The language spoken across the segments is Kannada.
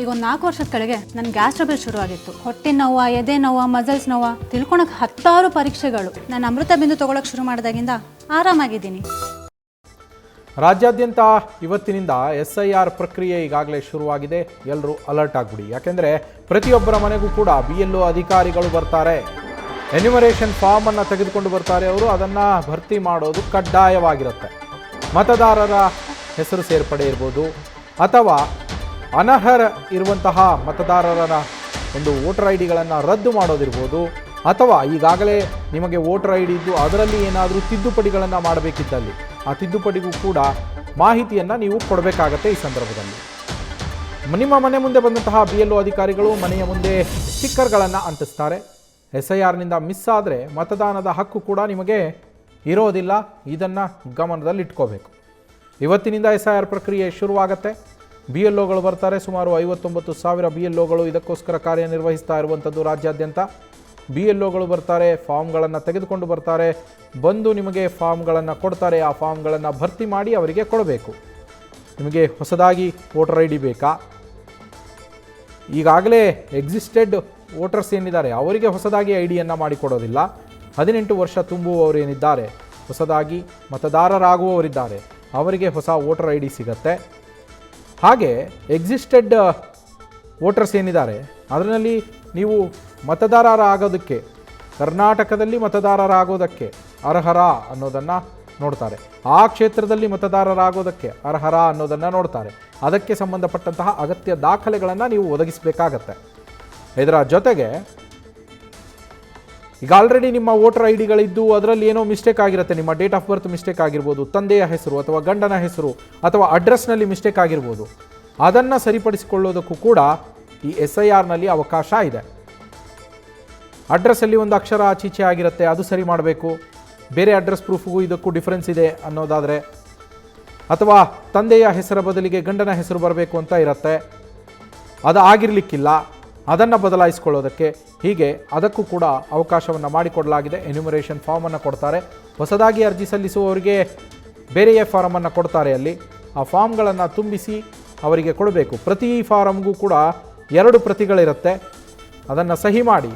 ಈಗ ಒಂದು 4 ವರ್ಷದ ಕೆಳಗೆ ನನ್ನ ಗ್ಯಾಸ್ ಟ್ರಬಲ್ ಶುರುವಾಗಿತ್ತು. ಹೊಟ್ಟೆ ನೋವು, ಎದೆ ನೋವು, ಮಸಲ್ಸ್ ನೋವು ತಿಳ್ಕೊಳಕ್ಕೆ 10 ಪರೀಕ್ಷೆಗಳು. ನಾನು ಅಮೃತ ಬಿಂದು ತಗೊಳಕ್ಕೆ ಶುರು ಮಾಡಿದಾಗಿಂದ ಆರಾಮಾಗಿದ್ದೀನಿ. ರಾಜ್ಯಾದ್ಯಂತ ಇವತ್ತಿನಿಂದ SIR ಪ್ರಕ್ರಿಯೆ ಈಗಾಗಲೇ ಶುರುವಾಗಿದೆ. ಎಲ್ಲರೂ ಅಲರ್ಟ್ ಆಗಿಬಿಡಿ. ಯಾಕೆಂದರೆ ಪ್ರತಿಯೊಬ್ಬರ ಮನೆಗೂ ಕೂಡ BLO ಅಧಿಕಾರಿಗಳು ಬರ್ತಾರೆ. ಎನ್ಯುಮರೇಷನ್ ಫಾರ್ಮ್ ಅನ್ನು ತೆಗೆದುಕೊಂಡು ಬರ್ತಾರೆ. ಅವರು ಅದನ್ನು ಭರ್ತಿ ಮಾಡೋದು ಕಡ್ಡಾಯವಾಗಿರುತ್ತೆ. ಮತದಾರರ ಹೆಸರು ಸೇರ್ಪಡೆ ಇರ್ಬೋದು ಅಥವಾ ಅನರ್ಹರ ಇರುವಂತಹ ಮತದಾರರ ಒಂದು ವೋಟರ್ ID ಗಳನ್ನು ರದ್ದು ಮಾಡೋದಿರ್ಬೋದು, ಅಥವಾ ಈಗಾಗಲೇ ನಿಮಗೆ ವೋಟರ್ ID ಇದ್ದು ಅದರಲ್ಲಿ ಏನಾದರೂ ತಿದ್ದುಪಡಿಗಳನ್ನು ಮಾಡಬೇಕಿದ್ದಲ್ಲಿ ಆ ತಿದ್ದುಪಡಿಗೂ ಕೂಡ ಮಾಹಿತಿಯನ್ನು ನೀವು ಕೊಡಬೇಕಾಗತ್ತೆ. ಈ ಸಂದರ್ಭದಲ್ಲಿ ನಿಮ್ಮ ಮನೆ ಮುಂದೆ ಬಂದಂತಹ BLO ಅಧಿಕಾರಿಗಳು ಮನೆಯ ಮುಂದೆ ಸ್ಟಿಕ್ಕರ್ಗಳನ್ನು ಅಂಟಿಸ್ತಾರೆ. SIRನಿಂದ ಮಿಸ್ ಆದರೆ ಮತದಾನದ ಹಕ್ಕು ಕೂಡ ನಿಮಗೆ ಇರೋದಿಲ್ಲ. ಇದನ್ನು ಗಮನದಲ್ಲಿಟ್ಕೋಬೇಕು. ಇವತ್ತಿನಿಂದ SIR ಪ್ರಕ್ರಿಯೆ ಶುರುವಾಗುತ್ತೆ. BLOಗಳು ಬರ್ತಾರೆ. ಸುಮಾರು 59,000 BLOಗಳು ಇದಕ್ಕೋಸ್ಕರ ಕಾರ್ಯನಿರ್ವಹಿಸ್ತಾ ಇರುವಂಥದ್ದು ರಾಜ್ಯಾದ್ಯಂತ. BLOಗಳು ಬರ್ತಾರೆ, ಫಾರ್ಮ್ಗಳನ್ನು ತೆಗೆದುಕೊಂಡು ಬರ್ತಾರೆ. ಬಂದು ನಿಮಗೆ ಫಾರ್ಮ್ಗಳನ್ನು ಕೊಡ್ತಾರೆ. ಆ ಫಾರ್ಮ್ಗಳನ್ನು ಭರ್ತಿ ಮಾಡಿ ಅವರಿಗೆ ಕೊಡಬೇಕು. ನಿಮಗೆ ಹೊಸದಾಗಿ ವೋಟರ್ ID ಬೇಕಾ? ಈಗಾಗಲೇ ಎಕ್ಸಿಸ್ಟೆಡ್ ವೋಟರ್ಸ್ ಏನಿದ್ದಾರೆ ಅವರಿಗೆ ಹೊಸದಾಗಿ ID ಮಾಡಿಕೊಡೋದಿಲ್ಲ. 18 ವರ್ಷ ತುಂಬುವವರು ಏನಿದ್ದಾರೆ, ಹೊಸದಾಗಿ ಮತದಾರರಾಗುವವರಿದ್ದಾರೆ, ಅವರಿಗೆ ಹೊಸ ವೋಟರ್ ID ಸಿಗತ್ತೆ. ಹಾಗೆ ಎಕ್ಸಿಸ್ಟೆಡ್ ವೋಟರ್ಸ್ ಏನಿದ್ದಾರೆ ಅದರಲ್ಲಿ ನೀವು ಮತದಾರರಾಗೋದಕ್ಕೆ, ಕರ್ನಾಟಕದಲ್ಲಿ ಮತದಾರರಾಗೋದಕ್ಕೆ ಅರ್ಹರ ಅನ್ನೋದನ್ನು ನೋಡ್ತಾರೆ. ಆ ಕ್ಷೇತ್ರದಲ್ಲಿ ಮತದಾರರಾಗೋದಕ್ಕೆ ಅರ್ಹರ ಅನ್ನೋದನ್ನು ನೋಡ್ತಾರೆ. ಅದಕ್ಕೆ ಸಂಬಂಧಪಟ್ಟಂತಹ ಅಗತ್ಯ ದಾಖಲೆಗಳನ್ನು ನೀವು ಒದಗಿಸಬೇಕಾಗತ್ತೆ. ಇದರ ಜೊತೆಗೆ ಈಗ ಆಲ್ರೆಡಿ ನಿಮ್ಮ ವೋಟರ್ ID ಅದರಲ್ಲಿ ಏನೋ ಮಿಸ್ಟೇಕ್ ಆಗಿರುತ್ತೆ. ನಿಮ್ಮ ಡೇಟ್ ಆಫ್ ಬರ್ತ್ ಮಿಸ್ಟೇಕ್ ಆಗಿರ್ಬೋದು, ತಂದೆಯ ಹೆಸರು ಅಥವಾ ಗಂಡನ ಹೆಸರು ಅಥವಾ ಅಡ್ರೆಸ್ನಲ್ಲಿ ಮಿಸ್ಟೇಕ್ ಆಗಿರ್ಬೋದು. ಅದನ್ನು ಸರಿಪಡಿಸಿಕೊಳ್ಳೋದಕ್ಕೂ ಕೂಡ ಈ SIRನಲ್ಲಿ ಅವಕಾಶ ಇದೆ. ಅಡ್ರೆಸ್ಸಲ್ಲಿ ಒಂದು ಅಕ್ಷರ ಆಚೀಚೆ ಆಗಿರುತ್ತೆ, ಅದು ಸರಿ ಮಾಡಬೇಕು. ಬೇರೆ ಅಡ್ರೆಸ್ ಪ್ರೂಫ್ಗೂ ಇದಕ್ಕೂ ಡಿಫ್ರೆನ್ಸ್ ಇದೆ ಅನ್ನೋದಾದರೆ, ಅಥವಾ ತಂದೆಯ ಹೆಸರ ಬದಲಿಗೆ ಗಂಡನ ಹೆಸರು ಬರಬೇಕು ಅಂತ ಇರುತ್ತೆ, ಅದು ಆಗಿರಲಿಕ್ಕಿಲ್ಲ, ಅದನ್ನು ಬದಲಾಯಿಸಿಕೊಳ್ಳೋದಕ್ಕೆ, ಹೀಗೆ ಅದಕ್ಕೂ ಕೂಡ ಅವಕಾಶವನ್ನು ಮಾಡಿಕೊಡಲಾಗಿದೆ. ಎನ್ಯುಮರೇಷನ್ ಫಾರ್ಮನ್ನು ಕೊಡ್ತಾರೆ. ಹೊಸದಾಗಿ ಅರ್ಜಿ ಸಲ್ಲಿಸುವವರಿಗೆ ಬೇರೆಯ ಫಾರಮನ್ನು ಕೊಡ್ತಾರೆ. ಅಲ್ಲಿ ಆ ಫಾರ್ಮ್ಗಳನ್ನು ತುಂಬಿಸಿ ಅವರಿಗೆ ಕೊಡಬೇಕು. ಪ್ರತಿ ಫಾರಮ್ಗೂ ಕೂಡ 2 ಪ್ರತಿಗಳಿರುತ್ತೆ. ಅದನ್ನು ಸಹಿ ಮಾಡಿ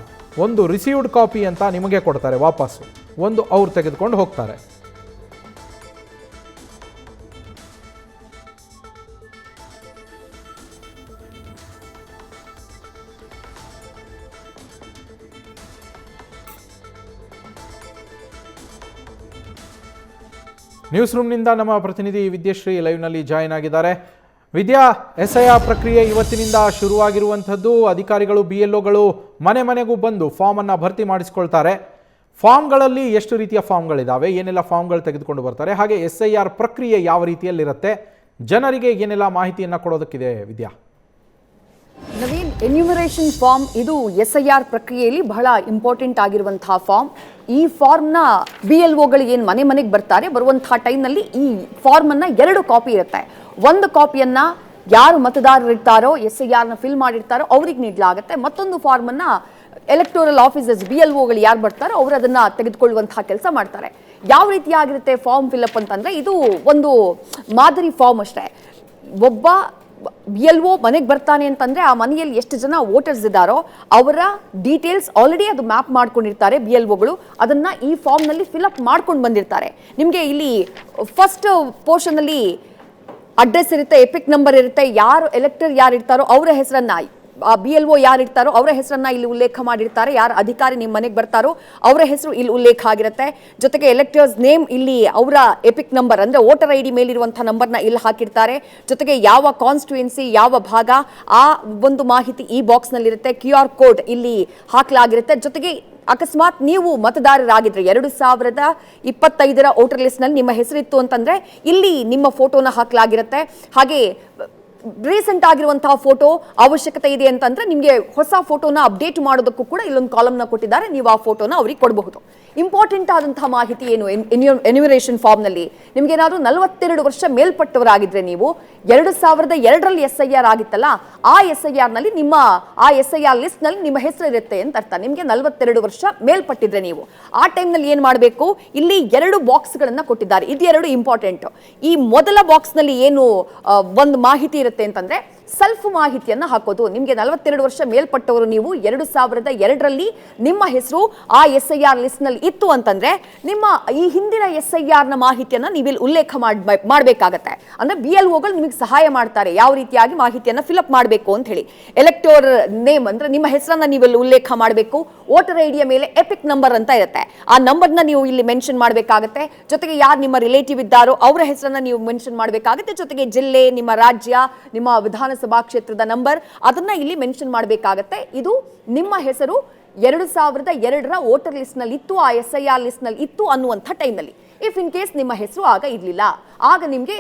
ಒಂದು ರಿಸೀವ್ಡ್ ಕಾಪಿ ಅಂತ ನಿಮಗೆ ಕೊಡ್ತಾರೆ ವಾಪಸ್ಸು, ಒಂದು ಅವ್ರು ತೆಗೆದುಕೊಂಡು ಹೋಗ್ತಾರೆ. ನ್ಯೂಸ್ ರೂಮ್ನಿಂದ ನಮ್ಮ ಪ್ರತಿನಿಧಿ ವಿದ್ಯಾಶ್ರೀ ಲೈವ್ನಲ್ಲಿ ಜಾಯಿನ್ ಆಗಿದ್ದಾರೆ. ವಿದ್ಯಾ, SIR ಪ್ರಕ್ರಿಯೆ ಇವತ್ತಿನಿಂದ ಶುರುವಾಗಿರುವಂಥದ್ದು. ಅಧಿಕಾರಿಗಳು BLOಗಳು ಮನೆ ಮನೆಗೂ ಬಂದು ಫಾರ್ಮನ್ನು ಭರ್ತಿ ಮಾಡಿಸ್ಕೊಳ್ತಾರೆ. ಫಾರ್ಮ್ಗಳಲ್ಲಿ ಎಷ್ಟು ರೀತಿಯ ಫಾರ್ಮ್ಗಳಿದ್ದಾವೆ, ಏನೆಲ್ಲ ಫಾರ್ಮ್ಗಳು ತೆಗೆದುಕೊಂಡು ಬರ್ತಾರೆ, ಹಾಗೆ SIR ಪ್ರಕ್ರಿಯೆ ಯಾವ ರೀತಿಯಲ್ಲಿರುತ್ತೆ, ಜನರಿಗೆ ಏನೆಲ್ಲ ಮಾಹಿತಿಯನ್ನು ಕೊಡೋದಕ್ಕಿದೆ ವಿದ್ಯಾ? ನವೀನ್, ಎನ್ಯುಮರೇಷನ್ ಫಾರ್ಮ್ ಇದು SIR ಪ್ರಕ್ರಿಯೆಯಲ್ಲಿ ಬಹಳ ಇಂಪಾರ್ಟೆಂಟ್ ಆಗಿರುವಂತಹ ಫಾರ್ಮ್. ಈ ಫಾರ್ಮ್ನ BLOಗಳು ಏನು ಮನೆ ಮನೆಗೆ ಬರ್ತಾರೆ, ಬರುವಂತಹ ಟೈಮ್ನಲ್ಲಿ ಈ ಫಾರ್ಮನ್ನು 2 ಕಾಪಿ ಇರುತ್ತೆ. ಒಂದು ಕಾಪಿಯನ್ನು ಯಾರು ಮತದಾರರಿರ್ತಾರೋ, SIRನ ಫಿಲ್ ಮಾಡಿರ್ತಾರೋ ಅವ್ರಿಗೆ ನೀಡಲಾಗುತ್ತೆ. ಮತ್ತೊಂದು ಫಾರ್ಮನ್ನು ಎಲೆಕ್ಟೋರಲ್ ಆಫೀಸರ್ಸ್ BLOಗಳು ಯಾರು ಬರ್ತಾರೋ ಅವರು ಅದನ್ನು ತೆಗೆದುಕೊಳ್ಳುವಂತಹ ಕೆಲಸ ಮಾಡ್ತಾರೆ. ಯಾವ ರೀತಿಯಾಗಿರುತ್ತೆ ಫಾರ್ಮ್ ಫಿಲಪ್ ಅಂತಂದರೆ, ಇದು ಒಂದು ಮಾದರಿ ಫಾರ್ಮ್ ಅಷ್ಟೇ. ಒಬ್ಬ BLO ಮನೆಗೆ ಬರ್ತಾನೆ ಅಂತಂದರೆ ಆ ಮನೆಯಲ್ಲಿ ಎಷ್ಟು ಜನ ವೋಟರ್ಸ್ ಇದ್ದಾರೋ ಅವರ ಡೀಟೇಲ್ಸ್ ಆಲ್ರೆಡಿ ಅದು ಮ್ಯಾಪ್ ಮಾಡ್ಕೊಂಡಿರ್ತಾರೆ BLOಗಳು. ಅದನ್ನು ಈ ಫಾರ್ಮ್ನಲ್ಲಿ ಫಿಲಪ್ ಮಾಡ್ಕೊಂಡು ಬಂದಿರ್ತಾರೆ. ನಿಮಗೆ ಇಲ್ಲಿ ಫಸ್ಟ್ ಪೋರ್ಷನಲ್ಲಿ ಅಡ್ರೆಸ್ ಇರುತ್ತೆ, ಎಪಿಕ್ ನಂಬರ್ ಇರುತ್ತೆ, ಯಾರು ಎಲೆಕ್ಟರ್ ಯಾರು ಇರ್ತಾರೋ ಅವರ ಹೆಸರನ್ನ, BLO ಯಾರು ಇರ್ತಾರೋ ಅವರ ಹೆಸರನ್ನ ಇಲ್ಲಿ ಉಲ್ಲೇಖ ಮಾಡಿರ್ತಾರೆ. ಯಾರು ಅಧಿಕಾರಿ ನಿಮ್ಮ ಮನೆಗೆ ಬರ್ತಾರೋ ಅವರ ಹೆಸರು ಇಲ್ಲಿ ಉಲ್ಲೇಖ ಆಗಿರುತ್ತೆ. ಜೊತೆಗೆ ಎಲೆಕ್ಟರ್ಸ್ ನೇಮ್ ಇಲ್ಲಿ ಅವರ ಎಪಿಕ್ ನಂಬರ್ ಅಂದರೆ ವೋಟರ್ ID ಮೇಲಿರುವಂಥ ನಂಬರ್ನ ಇಲ್ಲಿ ಹಾಕಿರ್ತಾರೆ. ಜೊತೆಗೆ ಯಾವ ಕಾನ್ಸ್ಟಿಟ್ಯೂಯೆನ್ಸಿ, ಯಾವ ಭಾಗ, ಆ ಒಂದು ಮಾಹಿತಿ ಈ ಬಾಕ್ಸ್ನಲ್ಲಿರುತ್ತೆ. QR ಕೋಡ್ ಇಲ್ಲಿ ಹಾಕಲಾಗಿರುತ್ತೆ. ಜೊತೆಗೆ ಅಕಸ್ಮಾತ್ ನೀವು ಮತದಾರರಾಗಿದ್ರೆ 2025 ವೋಟರ್ ಲಿಸ್ಟ್ನಲ್ಲಿ ನಿಮ್ಮ ಹೆಸರಿತ್ತು ಅಂತಂದರೆ ಇಲ್ಲಿ ನಿಮ್ಮ ಫೋಟೋನ ಹಾಕಲಾಗಿರುತ್ತೆ. ಹಾಗೆ ರೀಸೆಂಟ್ ಆಗಿರುವಂತಹ ಫೋಟೋ ಅವಶ್ಯಕತೆ ಇದೆ ಅಂತಂದ್ರೆ ನಿಮಗೆ ಹೊಸ ಫೋಟೋನ ಅಪ್ಡೇಟ್ ಮಾಡೋದಕ್ಕೂ ಕೂಡ ಇಲ್ಲೊಂದು ಕಾಲಮ್ನ ಕೊಟ್ಟಿದ್ದಾರೆ. ನೀವು ಆ ಫೋಟೋನ ಅವ್ರಿಗೆ ಕೊಡಬಹುದು. ಇಂಪಾರ್ಟೆಂಟ್ ಆದಂತಹ ಮಾಹಿತಿ ಏನು, ಎನ್ಯುಮರೇಷನ್ ಫಾರ್ಮ್ನಲ್ಲಿ ನಿಮಗೇನಾದರೂ 42 ವರ್ಷ ಮೇಲ್ಪಟ್ಟವರಾಗಿದ್ರೆ, ನೀವು 2002ರಲ್ಲಿ SIR ಆಗಿತ್ತಲ್ಲ, ಆ SIRನಲ್ಲಿ ನಿಮ್ಮ ಆ SIR ಲಿಸ್ಟ್ನಲ್ಲಿ ನಿಮ್ಮ ಹೆಸರು ಇರುತ್ತೆ ಅಂತ ಅರ್ಥ. ನಿಮಗೆ 42 ವರ್ಷ ಮೇಲ್ಪಟ್ಟಿದ್ರೆ ನೀವು ಆ ಟೈಮ್ನಲ್ಲಿ ಏನು ಮಾಡಬೇಕು, ಇಲ್ಲಿ 2 ಬಾಕ್ಸ್ಗಳನ್ನು ಕೊಟ್ಟಿದ್ದಾರೆ. ಇದು 2 ಇಂಪಾರ್ಟೆಂಟ್. ಈ ಮೊದಲ ಬಾಕ್ಸ್ನಲ್ಲಿ ಏನು ಒಂದು ಮಾಹಿತಿ ಇರುತ್ತೆ ಅಂತಂದ್ರೆ, ಸೆಲ್ಫ್ ಮಾಹಿತಿಯನ್ನ ಹಾಕೋದು. ನಿಮಗೆ 42 ವರ್ಷ ಮೇಲ್ಪಟ್ಟವರು ನೀವು 2002ರಲ್ಲಿ ನಿಮ್ಮ ಹೆಸರು ಆ SIR ಲಿಸ್ಟ್ ನಲ್ಲಿ ಇತ್ತು ಅಂತಂದ್ರೆ ನಿಮ್ಮ ಈ ಹಿಂದಿನ SIR ನ ಮಾಹಿತಿಯನ್ನ ನೀವು ಇಲ್ಲಿ ಉಲ್ಲೇಖ ಮಾಡಬೇಕಾಗತ್ತೆ. ಅಂದ್ರೆ BLOಗಳು ನಿಮಗೆ ಸಹಾಯ ಮಾಡ್ತಾರೆ ಯಾವ ರೀತಿಯಾಗಿ ಮಾಹಿತಿಯನ್ನ ಫಿಲ್ಅಪ್ ಮಾಡಬೇಕು ಅಂತ ಹೇಳಿ. ಎಲೆಕ್ಟೋರ್ ನೇಮ್ ಅಂದ್ರೆ ನಿಮ್ಮ ಹೆಸರನ್ನ ನೀವು ಇಲ್ಲಿ ಉಲ್ಲೇಖ ಮಾಡಬೇಕು. ವೋಟರ್ ಐಡಿಯ ಮೇಲೆ ಎಪಿಕ್ ನಂಬರ್ ಅಂತ ಇರುತ್ತೆ, ಆ ನಂಬರ್ನ ನೀವು ಇಲ್ಲಿ ಮೆನ್ಷನ್ ಮಾಡಬೇಕಾಗತ್ತೆ. ಜೊತೆಗೆ ಯಾರು ನಿಮ್ಮ ರಿಲೇಟಿವ್ ಇದ್ದಾರೋ ಅವರ ಹೆಸರನ್ನ ನೀವು ಮೆನ್ಷನ್ ಮಾಡಬೇಕಾಗುತ್ತೆ. ಜೊತೆಗೆ ಜಿಲ್ಲೆ, ನಿಮ್ಮ ರಾಜ್ಯ, ನಿಮ್ಮ ವಿಧಾನಸಭಾ ಕ್ಷೇತ್ರದ ನಂಬರ್ ಅದನ್ನ ಇಲ್ಲಿ ಮೆನ್ಷನ್ ಮಾಡಬೇಕಾಗತ್ತೆ. ಇದು ನಿಮ್ಮ ಹೆಸರು 2002ರ ವೋಟರ್ ಲಿಸ್ಟ್ ನಲ್ಲಿ ಇತ್ತು, ಆ SIR ಲಿಸ್ಟ್ ನಲ್ಲಿ ಇತ್ತು ಅನ್ನುವಂಥ ಟೈಮ್ನಲ್ಲಿ. ಇಫ್ ಇನ್ ಕೇಸ್ ನಿಮ್ಮ ಹೆಸರು ಆಗ ಇರ್ಲಿಲ್ಲ, ಆಗ ನಿಮಗೆ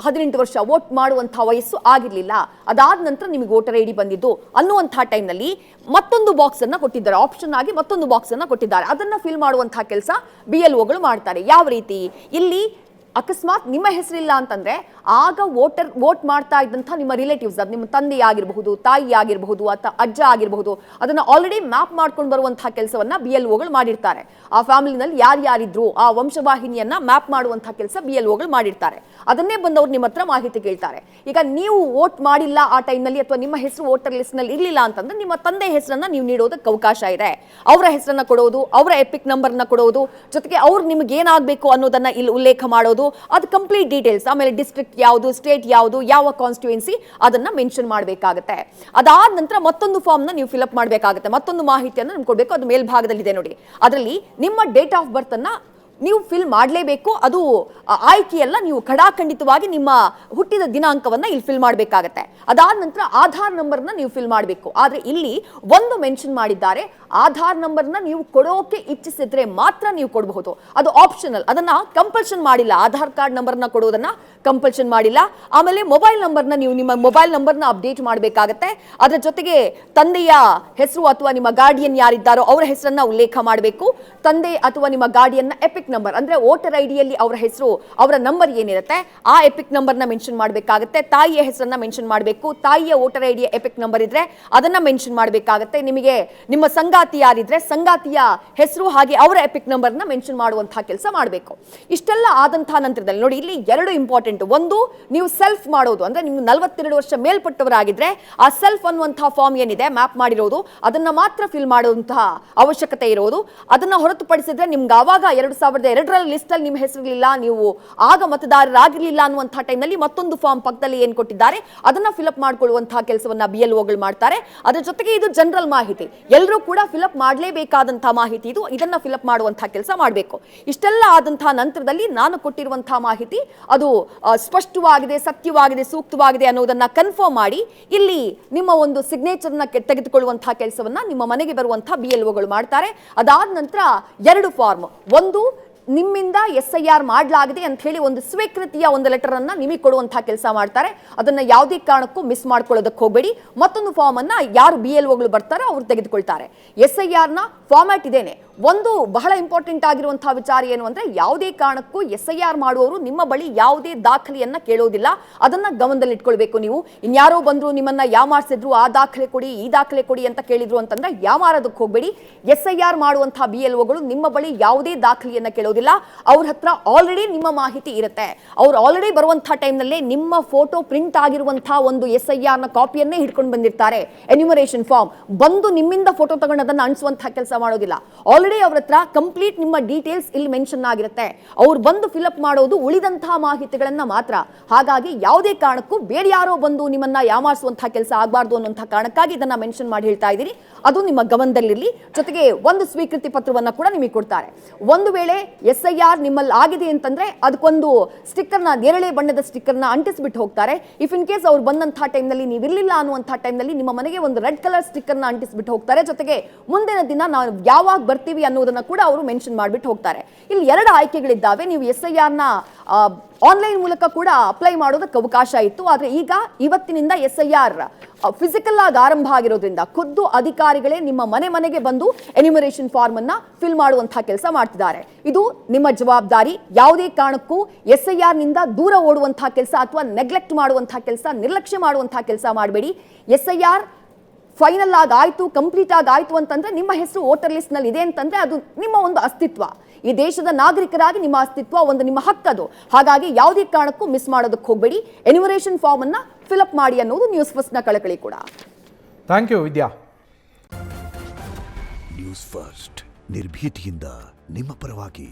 18 ವರ್ಷ ವೋಟ್ ಮಾಡುವಂಥ ವಯಸ್ಸು ಆಗಿರ್ಲಿಲ್ಲ, ಅದಾದ ನಂತರ ನಿಮಗೆ ವೋಟರ್ ಐಡಿ ಬಂದಿದ್ದು ಅನ್ನುವಂಥ ಟೈಮ್ನಲ್ಲಿ ಮತ್ತೊಂದು ಬಾಕ್ಸ್ ಅನ್ನ ಕೊಟ್ಟಿದ್ದಾರೆ, ಆಪ್ಷನ್ ಆಗಿ ಮತ್ತೊಂದು ಬಾಕ್ಸ್ ಅನ್ನ ಕೊಟ್ಟಿದ್ದಾರೆ. ಅದನ್ನ ಫಿಲ್ ಮಾಡುವಂತಹ ಕೆಲಸ BLOಗಳು ಮಾಡ್ತಾರೆ. ಯಾವ ರೀತಿ? ಇಲ್ಲಿ ಅಕಸ್ಮಾತ್ ನಿಮ್ಮ ಹೆಸರಿಲ್ಲ ಅಂತಂದ್ರೆ ಆಗ ವೋಟ್ ಮಾಡ್ತಾ ಇದ್ದಂಥ ನಿಮ್ಮ ರಿಲೇಟಿವ್ಸ್, ಅದು ನಿಮ್ಮ ತಂದೆ ಆಗಿರಬಹುದು, ತಾಯಿ ಆಗಿರಬಹುದು, ಅಥವಾ ಅಜ್ಜ ಆಗಿರಬಹುದು, ಅದನ್ನ ಆಲ್ರೆಡಿ ಮ್ಯಾಪ್ ಮಾಡ್ಕೊಂಡು ಬರುವಂತಹ ಕೆಲಸವನ್ನ BLOಗಳು ಮಾಡಿರ್ತಾರೆ. ಆ ಫ್ಯಾಮಿಲಿನಲ್ಲಿ ಯಾರ್ಯಾರಿದ್ರು ಆ ವಂಶವಾಹಿನಿಯನ್ನ ಮ್ಯಾಪ್ ಮಾಡುವಂತಹ ಕೆಲಸ BLOಗಳು ಮಾಡಿರ್ತಾರೆ. ಅದನ್ನೇ ಬಂದವರು ನಿಮ್ಮ ಹತ್ರ ಮಾಹಿತಿ ಕೇಳ್ತಾರೆ. ಈಗ ನೀವು ವೋಟ್ ಮಾಡಿಲ್ಲ ಆ ಟೈಮ್ನಲ್ಲಿ, ಅಥವಾ ನಿಮ್ಮ ಹೆಸರು ವೋಟರ್ ಲಿಸ್ಟ್ ನಲ್ಲಿ ಇರ್ಲಿಲ್ಲ ಅಂತಂದ್ರೆ ನಿಮ್ಮ ತಂದೆ ಹೆಸರನ್ನ ನೀವು ನೀಡೋದಕ್ಕೆ ಅವಕಾಶ ಇದೆ. ಅವರ ಹೆಸರನ್ನ ಕೊಡೋದು, ಅವರ ಎಪಿಕ್ ನಂಬರ್ನ ಕೊಡೋದು, ಜೊತೆಗೆ ಅವ್ರು ನಿಮ್ಗೆ ಏನಾಗಬೇಕು ಅನ್ನೋದನ್ನ ಇಲ್ಲಿ ಉಲ್ಲೇಖ ಮಾಡೋದು, ಅದು ಕಂಪ್ಲೀಟ್ ಡೀಟೇಲ್ಸ್. ಆಮೇಲೆ ಡಿಸ್ಟ್ರಿಕ್ಟ್ ಯಾವುದು, ಸ್ಟೇಟ್ ಯಾವುದು, ಯಾವ ಕಾನ್ಸ್ಟಿಟ್ಯೂಯೆನ್ಸಿ ಅದನ್ನ ಮೆನ್ಷನ್ ಮಾಡಬೇಕಾಗುತ್ತೆ. ಅದಾದ ನಂತರ ಮತ್ತೊಂದು ಫಾರ್ಮ್ ನ ನೀವು ಫಿಲ್ಅಪ್ ಮಾಡಬೇಕಾಗುತ್ತೆ, ಮತ್ತೊಂದು ಮಾಹಿತಿಯನ್ನು ನಿಮ್ಗೆ ಕೊಡಬೇಕು. ಅದು ಮೇಲ್ಭಾಗದಲ್ಲಿದೆ ನೋಡಿ, ಅದರಲ್ಲಿ ನಿಮ್ಮ ಡೇಟ್ ಆಫ್ ಬರ್ತ್ ಅನ್ನ ನೀವು ಫಿಲ್ ಮಾಡಲೇಬೇಕು. ಅದು ಆಯ್ಕೆಯಲ್ಲ, ನೀವು ಖಡಾಖಂಡಿತವಾಗಿ ನಿಮ್ಮ ಹುಟ್ಟಿದ ದಿನಾಂಕವನ್ನ ಇಲ್ಲಿ ಫಿಲ್ ಮಾಡಬೇಕಾಗತ್ತೆ. ಅದಾದ ನಂತರ ಆಧಾರ್ ನಂಬರ್ನ ನೀವು ಫಿಲ್ ಮಾಡಬೇಕು. ಆದ್ರೆ ಇಲ್ಲಿ ಒಂದು ಮೆನ್ಷನ್ ಮಾಡಿದ್ದಾರೆ, ಆಧಾರ್ ನಂಬರ್ನ ನೀವು ಕೊಡೋಕೆ ಇಚ್ಛಿಸಿದ್ರೆ ಮಾತ್ರ ನೀವು ಕೊಡಬಹುದು, ಅದು ಆಪ್ಷನಲ್, ಅದನ್ನ ಕಂಪಲ್ಷನ್ ಮಾಡಿಲ್ಲ. ಆಧಾರ್ ಕಾರ್ಡ್ ನಂಬರ್ನ ಕೊಡೋದನ್ನ ಕಂಪಲ್ಷನ್ ಮಾಡಿಲ್ಲ. ಆಮೇಲೆ ಮೊಬೈಲ್ ನಂಬರ್ನ ನೀವು ನಿಮ್ಮ ಮೊಬೈಲ್ ನಂಬರ್ನ ಅಪ್ಡೇಟ್ ಮಾಡಬೇಕಾಗತ್ತೆ. ಅದರ ಜೊತೆಗೆ ತಂದೆಯ ಹೆಸರು ಅಥವಾ ನಿಮ್ಮ ಗಾರ್ಡಿಯನ್ ಯಾರಿದ್ದಾರೋ ಅವರ ಹೆಸರನ್ನ ಉಲ್ಲೇಖ ಮಾಡಬೇಕು. ತಂದೆ ಅಥವಾ ನಿಮ್ಮ ಗಾರ್ಡಿಯನ್ನ ಎಪಿಕ್ ನಂಬರ್ ಅಂದ್ರೆ ವೋಟರ್ ಐಡಿಯಲ್ಲಿ ಅವರ ಹೆಸರು, ಅವರ ನಂಬರ್ ಏನಿರುತ್ತೆ ಆ ಎಪಿಕ್ ನಂಬರ್ನ ಮೆನ್ಷನ್ ಮಾಡಬೇಕಾಗುತ್ತೆ. ತಾಯಿಯ ಹೆಸರನ್ನ ಮೆನ್ಷನ್ ಮಾಡಬೇಕು. ತಾಯಿಯ ವೋಟರ್ ಐಡಿಯ ಎಪಿಕ್ ನಂಬರ್ ಇದ್ರೆ ಅದನ್ನ ಮೆನ್ಷನ್ ಮಾಡಬೇಕಾಗುತ್ತೆ. ನಿಮಗೆ ನಿಮ್ಮ ಸಂಗಾತಿ ಯಾರಿದ್ರೆ ಸಂಗಾತಿಯ ಹೆಸರು ಹಾಗೆ ಅವರ ಎಪಿಕ್ ನಂಬರ್ನ ಮೆನ್ಷನ್ ಮಾಡುವಂತಹ ಕೆಲಸ ಮಾಡಬೇಕು. ಇಷ್ಟೆಲ್ಲ ಆದಂತಹ ನಂತರದಲ್ಲಿ ನೋಡಿ, ಇಲ್ಲಿ ಎರಡು ಇಂಪಾರ್ಟೆಂಟ್. ಒಂದು, ನೀವು ಸೆಲ್ಫ್ ಮಾಡೋದು ಅಂದ್ರೆ ನೀವು 42 ವರ್ಷ ಮೇಲ್ಪಟ್ಟವರಾಗಿದ್ರೆ ಆ ಸೆಲ್ಫ್ ಅನ್ನುವಂತಹ ಫಾರ್ಮ್ ಏನಿದೆ ಮ್ಯಾಪ್ ಮಾಡಿರೋದು ಅದನ್ನ ಮಾತ್ರ ಫಿಲ್ ಮಾಡುವಂತಹ ಅವಶ್ಯಕತೆ ಇರೋದು. ಅದನ್ನ ಹೊರತುಪಡಿಸಿದ್ರೆ ನಿಮ್ಗೆ ಆವಾಗ 2002ರ ಲಿಸ್ಟ್ ಅಲ್ಲಿ ನಿಮ್ಮ ಹೆಸರಿರಲಿಲ್ಲ, ನೀವು ಆಗ ಮತದಾರರಾಗಿರ್ಲಿಲ್ಲ ಅನ್ನುವಂತಹ ಟೈಮ್ನಲ್ಲಿ ಮತ್ತೊಂದು ಫಾರ್ಮ್ ಪಕ್ಕದಲ್ಲಿ ಏನ್ ಕೊಟ್ಟಿದ್ದಾರೆ ಅದನ್ನ ಫಿಲ್ಅಪ್ ಮಾಡ್ಕೊಳ್ಳುವಂತಹ ಕೆಲಸವನ್ನ BLOಗಳು ಮಾಡ್ತಾರೆ. ಅದರ ಜೊತೆಗೆ ಇದು ಜನರಲ್ ಮಾಹಿತಿ, ಎಲ್ಲರೂ ಕೂಡ ಫಿಲ್ಅಪ್ ಮಾಡಲೇಬೇಕಾದಂತಹ ಮಾಹಿತಿ ಇದು, ಇದನ್ನ ಫಿಲ್ಅಪ್ ಮಾಡುವಂತಹ ಕೆಲಸ ಮಾಡಬೇಕು. ಇಷ್ಟೆಲ್ಲ ಆದಂತಹ ನಂತರದಲ್ಲಿ ನಾನು ಕೊಟ್ಟಿರುವಂತಹ ಮಾಹಿತಿ ಅದು ಸ್ಪಷ್ಟವಾಗಿದೆ, ಸತ್ಯವಾಗಿದೆ, ಸೂಕ್ತವಾಗಿದೆ ಅನ್ನೋದನ್ನ ಕನ್ಫರ್ಮ್ ಮಾಡಿ ಇಲ್ಲಿ ನಿಮ್ಮ ಒಂದು ಸಿಗ್ನೇಚರ್ನ ತೆಗೆದುಕೊಳ್ಳುವಂತಹ ಕೆಲಸವನ್ನ ನಿಮ್ಮ ಮನೆಗೆ ಬರುವಂತಹ BLOಗಳು ಮಾಡ್ತಾರೆ. ಅದಾದ ನಂತರ ಎರಡು ಫಾರ್ಮ್, ಒಂದು ನಿಮ್ಮಿಂದ SIR ಮಾಡಲಾಗಿದೆ ಅಂತ ಹೇಳಿ ಒಂದು ಸ್ವೀಕೃತಿಯ ಒಂದು ಲೆಟರ್ ಅನ್ನ ನಿಮಗೆ ಕೊಡುವಂತಹ ಕೆಲಸ ಮಾಡ್ತಾರೆ. ಅದನ್ನ ಯಾವುದೇ ಕಾರಣಕ್ಕೂ ಮಿಸ್ ಮಾಡ್ಕೊಳ್ಳೋದಕ್ಕೆ ಹೋಗಬೇಡಿ. ಮತ್ತೊಂದು ಫಾರ್ಮ್ ಅನ್ನ ಯಾರು BLOಗಳು ಬರ್ತಾರೋ ಅವ್ರು ತೆಗೆದುಕೊಳ್ತಾರೆ. SIR ನ ಫಾರ್ಮ್ಯಾಟ್ ಇದೇನೆ. ಒಂದು ಬಹಳ ಇಂಪಾರ್ಟೆಂಟ್ ಆಗಿರುವಂತಹ ವಿಚಾರ ಏನು ಅಂದ್ರೆ, ಯಾವುದೇ ಕಾರಣಕ್ಕೂ SIR ಮಾಡುವವರು ನಿಮ್ಮ ಬಳಿ ಯಾವುದೇ ದಾಖಲೆಯನ್ನ ಕೇಳೋದಿಲ್ಲ. ಅದನ್ನ ಗಮನದಲ್ಲಿ ಇಟ್ಕೊಳ್ಬೇಕು. ನೀವು ಇನ್ಯಾರೋ ಬಂದ್ರು ನಿಮ್ಮನ್ನ ಯಾಮಾರಿಸಿದ್ರು, ಆ ದಾಖಲೆ ಕೊಡಿ, ಈ ದಾಖಲೆ ಕೊಡಿ ಅಂತ ಕೇಳಿದ್ರು ಅಂತಂದ್ರೆ ಯಾಮಾರೋದಕ್ಕೆ ಹೋಗಬೇಡಿ. SIR ಮಾಡುವಂತಹ BLOಗಳು ನಿಮ್ಮ ಬಳಿ ಯಾವುದೇ ದಾಖಲೆಯನ್ನ ಕೇಳೋದಿಲ್ಲ. ಅವ್ರ ಹತ್ರ ಆಲ್ರೆಡಿ ನಿಮ್ಮ ಮಾಹಿತಿ ಇರುತ್ತೆ. ಅವ್ರು ಆಲ್ರೆಡಿ ಬರುವಂತಹ ಟೈಮ್ನಲ್ಲೇ ನಿಮ್ಮ ಫೋಟೋ ಪ್ರಿಂಟ್ ಆಗಿರುವಂತಹ ಒಂದು SIR ನ ಕಾಪಿಯನ್ನೇ ಹಿಡ್ಕೊಂಡು ಬಂದಿರ್ತಾರೆ. ಎನ್ಯುಮರೇಷನ್ ಫಾರ್ಮ್ ಬಂದು ನಿಮ್ಮಿಂದ ಫೋಟೋ ತಗೊಂಡು ಅದನ್ನ ಅಣಿಸುವಂತಹ ಕೆಲಸ ಮಾಡೋದಿಲ್ಲ. ಆಲ್ರೆಡಿ ಅವ್ರ ಹತ್ರ ಕಂಪ್ಲೀಟ್ ನಿಮ್ಮ ಡೀಟೇಲ್ಸ್ ಇಲ್ಲಿ ಮೆನ್ಷನ್ ಆಗಿರುತ್ತೆ. ಅವ್ರು ಬಂದು ಫಿಲ್ಅಪ್ ಮಾಡೋದು ಉಳಿದಂತಹ ಮಾಹಿತಿಗಳನ್ನ ಮಾತ್ರ. ಹಾಗಾಗಿ ಯಾವುದೇ ಕಾರಣಕ್ಕೂ ಬೇರೆ ಯಾರೋ ಬಂದು ನಿಮ್ಮನ್ನ ಯಾಮಾರಿಸುವಂತಹ ಕೆಲಸ ಆಗಬಾರ್ದು ಅನ್ನುವಂತಹ ಕಾರಣಕ್ಕಾಗಿ ಇದನ್ನ ಮೆನ್ಷನ್ ಮಾಡಿ ಹೇಳ್ತಾ ಇದ್ದೀನಿ. ಅದು ನಿಮ್ಮ ಗಮನದಲ್ಲಿರಲಿ. ಜೊತೆಗೆ ಒಂದು ಸ್ವೀಕೃತಿ ಪತ್ರವನ್ನ ಕೂಡ ನಿಮಗೆ ಕೊಡ್ತಾರೆ. ಒಂದು ವೇಳೆ SIR ನಿಮ್ಮಲ್ಲಿ ಆಗಿದೆ ಅಂತಂದ್ರೆ ಅದಕ್ಕೊಂದು ಸ್ಟಿಕ್ಕರ್ನ, ನೇರಳೆ ಬಣ್ಣದ ಸ್ಟಿಕ್ಕರ್ನ ಅಂಟಿಸ್ಬಿಟ್ಟು ಹೋಗ್ತಾರೆ. ಇಫ್ ಇನ್ ಕೇಸ್ ಅವ್ರು ಬಂದಂತಹ ಟೈಮ್ನಲ್ಲಿ ನೀವಿರಲಿಲ್ಲ ಅನ್ನುವಂತಹ ಟೈಮ್ನಲ್ಲಿ ನಿಮ್ಮ ಮನೆಗೆ ಒಂದು ರೆಡ್ ಕಲರ್ ಸ್ಟಿಕ್ಕರ್ನ ಅಂಟಿಸ್ಬಿಟ್ಟು ಹೋಗ್ತಾರೆ. ಜೊತೆಗೆ ಮುಂದಿನ ದಿನ ನಾವು ಯಾವಾಗ ಬರ್ತೀವಿ ಅನ್ನೋದನ್ನ ಕೂಡ ಅವರು ಮೆನ್ಷನ್ ಮಾಡಿಬಿಟ್ಟು ಹೋಗ್ತಾರೆ. ಇಲ್ಲಿ ಎರಡು ಆಯ್ಕೆಗಳಿದ್ದಾವೆ. ನೀವು SIR ನ ಆನ್ಲೈನ್ ಮೂಲಕ ಕೂಡ ಅಪ್ಲೈ ಮಾಡೋದಕ್ಕೆ ಅವಕಾಶ ಇತ್ತು. ಆದ್ರೆ ಈಗ ಇವತ್ತಿನಿಂದ SIR ಫಿಸಿಕಲ್ ಆಗಿ ಆರಂಭ ಆಗಿರೋದ್ರಿಂದ ಖುದ್ದು ಅಧಿಕಾರಿಗಳೇ ನಿಮ್ಮ ಮನೆಗೆ ಬಂದು ಎನ್ಯುಮರೇಷನ್ ಫಾರ್ಮ್ ಅನ್ನ ಫಿಲ್ ಮಾಡುವಂತಹ ಕೆಲಸ ಮಾಡ್ತಿದ್ದಾರೆ. ಇದು ನಿಮ್ಮ ಜವಾಬ್ದಾರಿ. ಯಾವುದೇ ಕಾರಣಕ್ಕೂ SIR ನಿಂದ ದೂರ ಓಡುವಂತಹ ಕೆಲಸ ಅಥವಾ ನೆಗ್ಲೆಕ್ಟ್ ಮಾಡುವಂತಹ ಕೆಲಸ, ನಿರ್ಲಕ್ಷ್ಯ ಮಾಡುವಂತಹ ಕೆಲಸ ಮಾಡಬೇಡಿ. SIR ಫೈನಲ್ ಆಗಿ ಆಯ್ತು, ಕಂಪ್ಲೀಟ್ ಆಗಿ ಆಯ್ತು ಅಂತಂದ್ರೆ ನಿಮ್ಮ ಹೆಸರು ವೋಟರ್ ಲಿಸ್ಟ್ ನಲ್ಲಿ ಇದೆ ಅಂತಂದ್ರೆ ಅದು ನಿಮ್ಮ ಒಂದು ಅಸ್ತಿತ್ವ. ಈ ದೇಶದ ನಾಗರಿಕರಾಗಿ ನಿಮ್ಮ ಅಸ್ತಿತ್ವ ಒಂದು ನಿಮ್ಮ ಹಕ್ಕದು. ಹಾಗಾಗಿ ಯಾವುದೇ ಕಾರಣಕ್ಕೂ ಮಿಸ್ ಮಾಡೋದಕ್ಕೆ ಹೋಗಬೇಡಿ. ಎನ್ಯುಮರೇಷನ್ ಫಾರ್ಮ್ ಅನ್ನ ಫಿಲಪ್ ಮಾಡಿ ಅನ್ನೋದು ನ್ಯೂಸ್ ಫಸ್ಟ್ನ ಕಳಕಳಿ ಕೂಡ. Thank you Vidya. News first ನಿರ್ಭೀತಿಯಿಂದ ನಿಮ್ಮ ಪರವಾಗಿ.